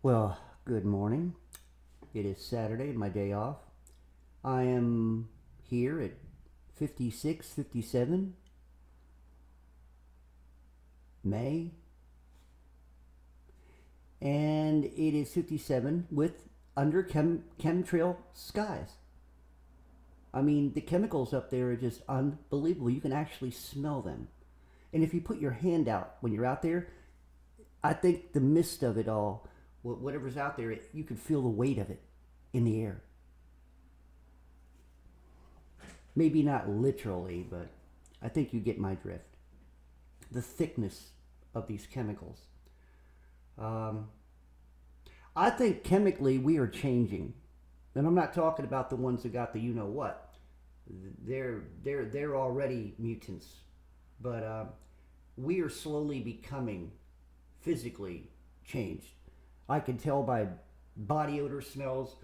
Well, good morning. It is Saturday, my day off. I am here at 56, 57 May, and it is 57 with under chemtrail skies. I mean, the chemicals up there are just unbelievable. You can actually smell them. And if you put your hand out when you're out there, I think the mist of it all, whatever's out there, you can feel the weight of it in the air. Maybe not literally, but I think you get my drift. The thickness of these chemicals. Um, I think chemically we are changing, and I'm not talking about the ones that got the you know what. They're already mutants, but we are slowly becoming physically changed. I can tell by body odor smells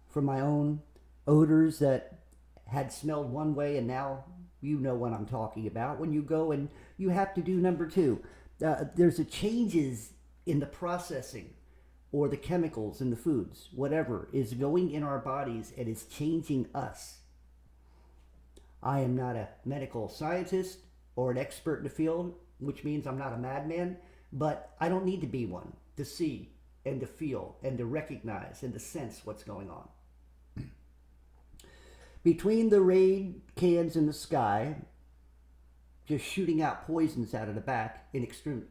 from my own odors that had smelled one way, and now you know what I'm talking about. When you go and you have to do number two, there's a changes in the processing or the chemicals in the foods, whatever is going in our bodies and is changing us. I am not a medical scientist or an expert in the field, which means I'm not a madman, but I don't need to be one to see and to feel and to recognize and to sense what's going on. Between the rain cans in the sky, just shooting out poisons out of the back in extreme,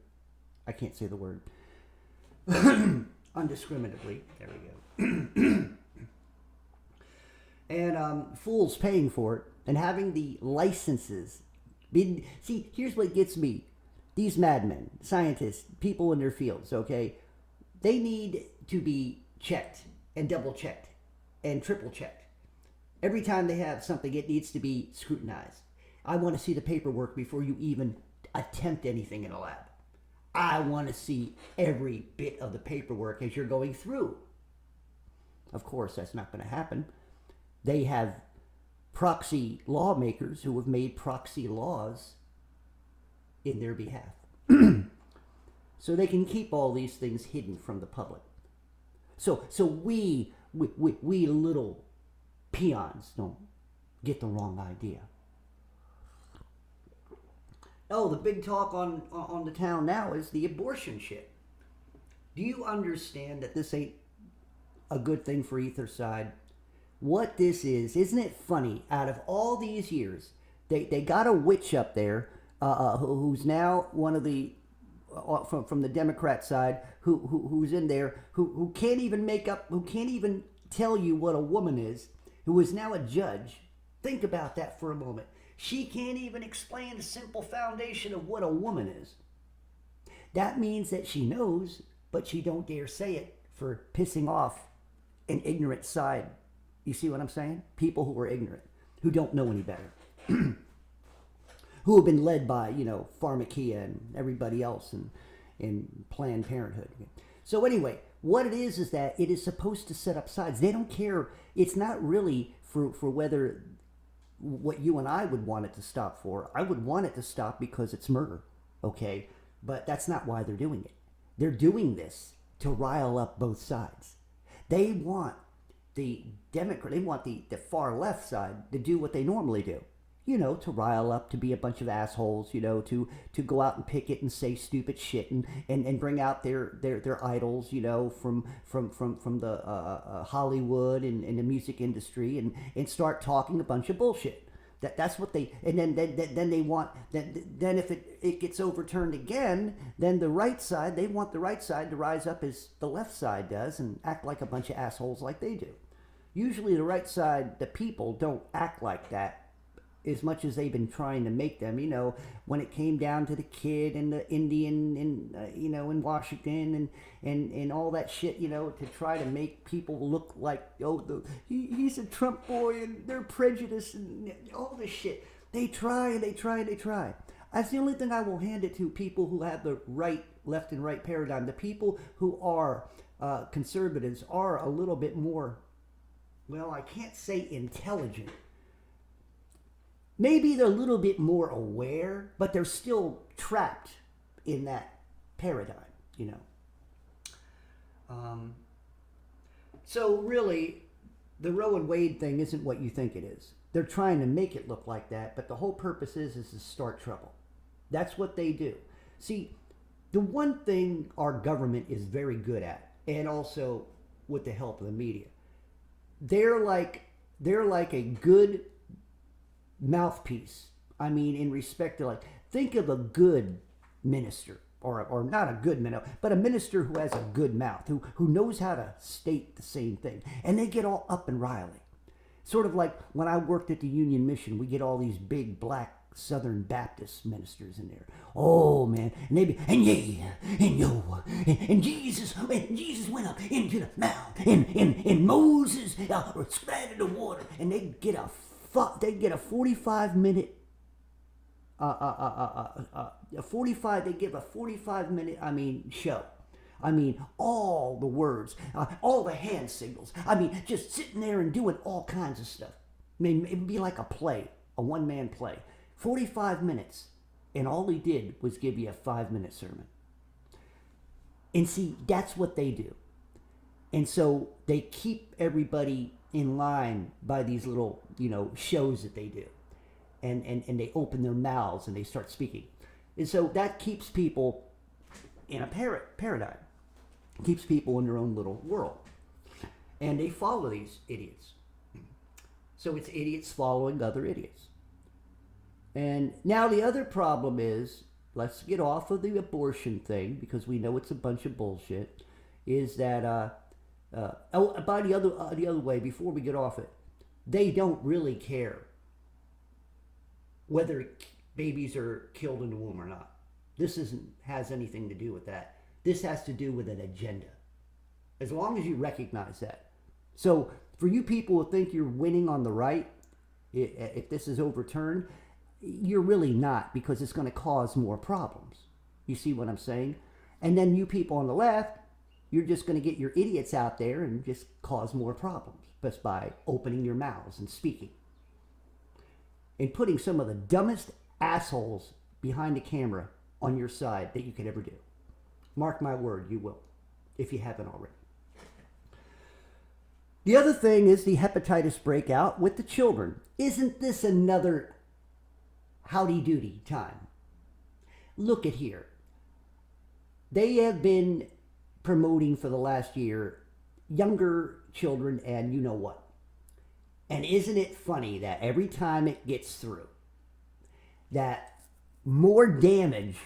I can't say the word, undiscriminately, there we go. And fools paying for it and having the licenses. See, here's what gets me. These madmen, scientists, people in their fields, okay, they need to be checked and double checked and triple checked. Every time they have something, it needs to be scrutinized. I want to see the paperwork before you even attempt anything in a lab. I want to see every bit of the paperwork as you're going through. Of course, that's not going to happen. They have proxy lawmakers who have made proxy laws in their behalf. So they can keep all these things hidden from the public. So we little peons don't get the wrong idea. Oh, the big talk on the town now is the abortion shit. Do you understand that this ain't a good thing for either side? What this is, isn't it funny? Out of all these years, they got a witch up there who's now one of the from the Democrat side who's in there who can't even who can't even tell you what a woman is, who is now a judge. Think about that for a moment. She can't even explain the simple foundation of what a woman is. That means that she knows, but she don't dare say it for pissing off an ignorant side. You see what I'm saying? People who are ignorant, who don't know any better, who have been led by, Pharmacia and everybody else in Planned Parenthood. So anyway, what it is that it is supposed to set up sides. They don't care. It's not really for whether what you and I would want it to stop for. I would want it to stop because it's murder, okay? But that's not why they're doing it. They're doing this to rile up both sides. They want the far left side to do what they normally do. To rile up, to be a bunch of assholes, to go out and picket and say stupid shit and bring out their idols, from the Hollywood and the music industry and start talking a bunch of bullshit. That's what they, and then they want, then if it gets overturned again, then the right side, they want the right side to rise up as the left side does and act like a bunch of assholes like they do. Usually the right side, the people, don't act like that as much as they've been trying to make them. When it came down to the kid and the Indian in Washington and all that shit, to try to make people look like, he's a Trump boy and they're prejudiced and all this shit. They try and they try and they try. That's the only thing I will hand it to people who have the right, left and right paradigm. The people who are conservatives are a little bit more, well, I can't say intelligent. Maybe they're a little bit more aware, but they're still trapped in that paradigm, Um, so really, the Roe and Wade thing isn't what you think it is. They're trying to make it look like that, but the whole purpose is to start trouble. That's what they do. See, the one thing our government is very good at, and also with the help of the media, they're like a good mouthpiece. I mean, in respect to, like, think of a good minister, or not a good minister, but a minister who has a good mouth, who knows how to state the same thing, and they get all up and riley. Sort of like when I worked at the Union Mission, we get all these big black Southern Baptist ministers in there. Oh man, and they be, and yeah, and yo, and Jesus went up into the mountain, and Moses spread the water, and they get a 45-minute. They give a 45-minute, show. All the words, all the hand signals. Just sitting there and doing all kinds of stuff. It'd be like a play, a one-man play. 45 minutes, and all he did was give you a 5-minute sermon. And see, that's what they do. And so they keep everybody in line by these little, shows that they do. And they open their mouths and they start speaking. And so that keeps people in a paradigm. Keeps people in their own little world. And they follow these idiots. So it's idiots following other idiots. And now the other problem is, let's get off of the abortion thing, because we know it's a bunch of bullshit, is that, by the other way, before we get off it, they don't really care whether babies are killed in the womb or not. This has anything to do with that. This has to do with an agenda. As long as you recognize that. So for you people who think you're winning on the right, if this is overturned, you're really not, because it's going to cause more problems. You see what I'm saying? And then you people on the left, you're just going to get your idiots out there and just cause more problems just by opening your mouths and speaking. And putting some of the dumbest assholes behind the camera on your side that you could ever do. Mark my word, you will, if you haven't already. The other thing is the hepatitis breakout with the children. Isn't this another howdy-doody time? Look at here. They have been promoting for the last year younger children and you know what. And isn't it funny that every time it gets through, that more damage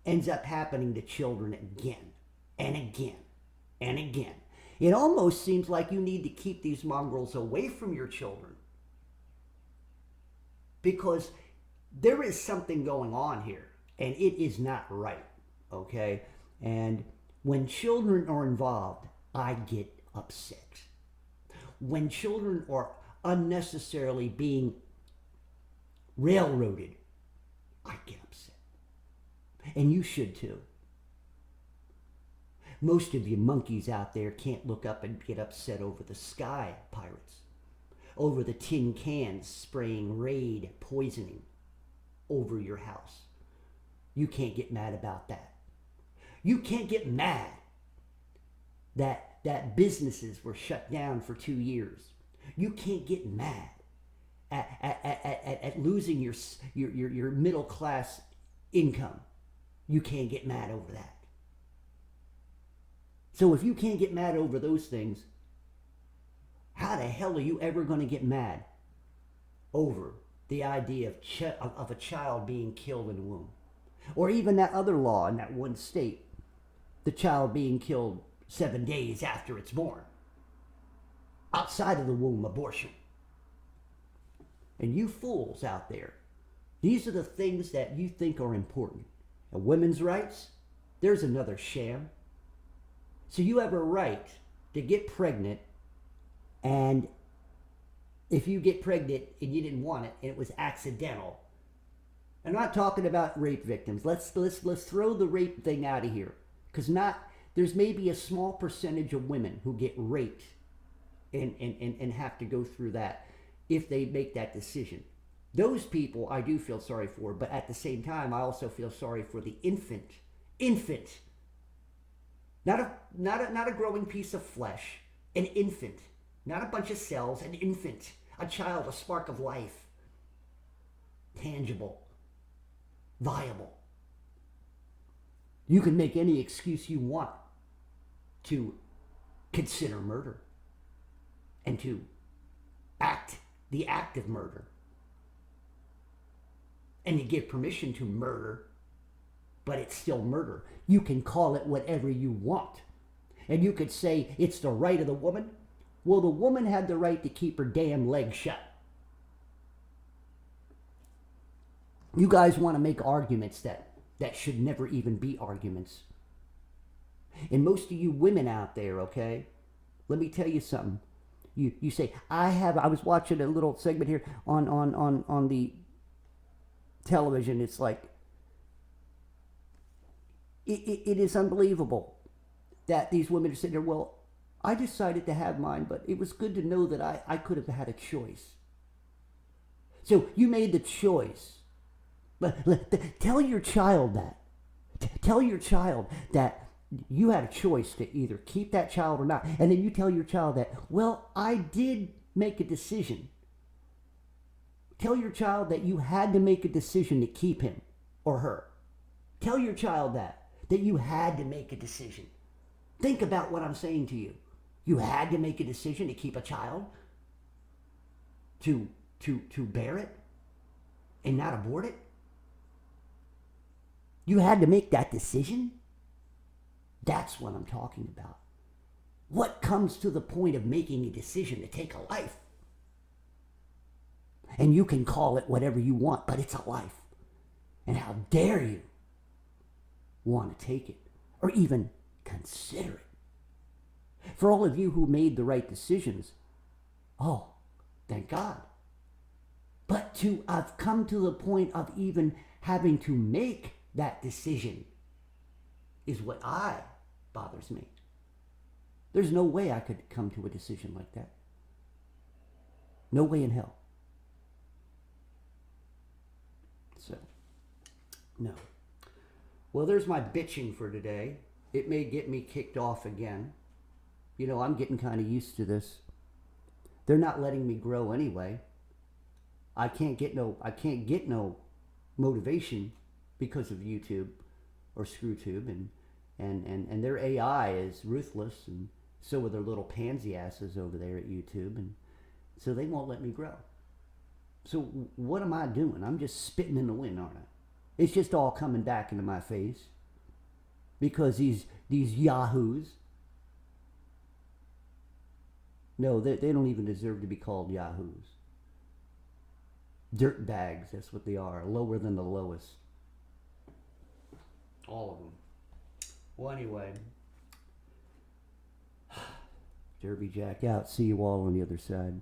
ends up happening to children again and again and again. It almost seems like you need to keep these mongrels away from your children, because there is something going on here and it is not right, okay? And when children are involved, I get upset. When children are unnecessarily being railroaded, I get upset. And you should too. Most of you monkeys out there can't look up and get upset over the sky pirates, over the tin cans spraying Raid poisoning over your house. You can't get mad about that. You can't get mad that businesses were shut down for 2 years. You can't get mad at losing your middle class income. You can't get mad over that. So if you can't get mad over those things, how the hell are you ever going to get mad over the idea of a child being killed in the womb? Or even that other law in that one state, the child being killed 7 days after it's born. Outside of the womb abortion. And you fools out there, these are the things that you think are important. And women's rights, there's another sham. So you have a right to get pregnant, and if you get pregnant and you didn't want it and it was accidental, I'm not talking about rape victims. Let's throw the rape thing out of here, because there's maybe a small percentage of women who get raped and have to go through that if they make that decision. Those people I do feel sorry for, but at the same time I also feel sorry for the infant. Not a not a growing piece of flesh, an infant, not a bunch of cells, an infant, a child, a spark of life, tangible, viable. You can make any excuse you want to consider murder and to act the act of murder and to give permission to murder, but it's still murder. You can call it whatever you want. And you could say it's the right of the woman. Well, the woman had the right to keep her damn leg shut. You guys want to make arguments that should never even be arguments. And most of you women out there, okay, let me tell you something. You say, I was watching a little segment here on the television. It's like, it is unbelievable that these women are sitting there, well, I decided to have mine, but it was good to know that I could have had a choice. So you made the choice. But tell your child that. Tell your child that you had a choice to either keep that child or not. And then you tell your child that, well, I did make a decision. Tell your child that you had to make a decision to keep him or her. Tell your child that you had to make a decision. Think about what I'm saying to you. You had to make a decision to keep a child, to bear it and not abort it. You had to make that decision. That's what I'm talking about. What comes to the point of making a decision to take a life? And you can call it whatever you want, but it's a life. And how dare you want to take it or even consider it? For all of you who made the right decisions, oh, thank God. But to have come to the point of even having to make that decision is what bothers me. There's no way I could come to a decision like that. No way in hell. So, no. Well, there's my bitching for today. It may get me kicked off again. You know, I'm getting kind of used to this. They're not letting me grow anyway. I can't get no motivation because of YouTube or ScrewTube, and their AI is ruthless, and so are their little pansy asses over there at YouTube, and so they won't let me grow. So what am I doing? I'm just spitting in the wind, aren't I? It's just all coming back into my face because these yahoos, no, they don't even deserve to be called yahoos. Dirt bags, that's what they are, lower than the lowest. All of them. Well, anyway, Derby Jack out. See you all on the other side.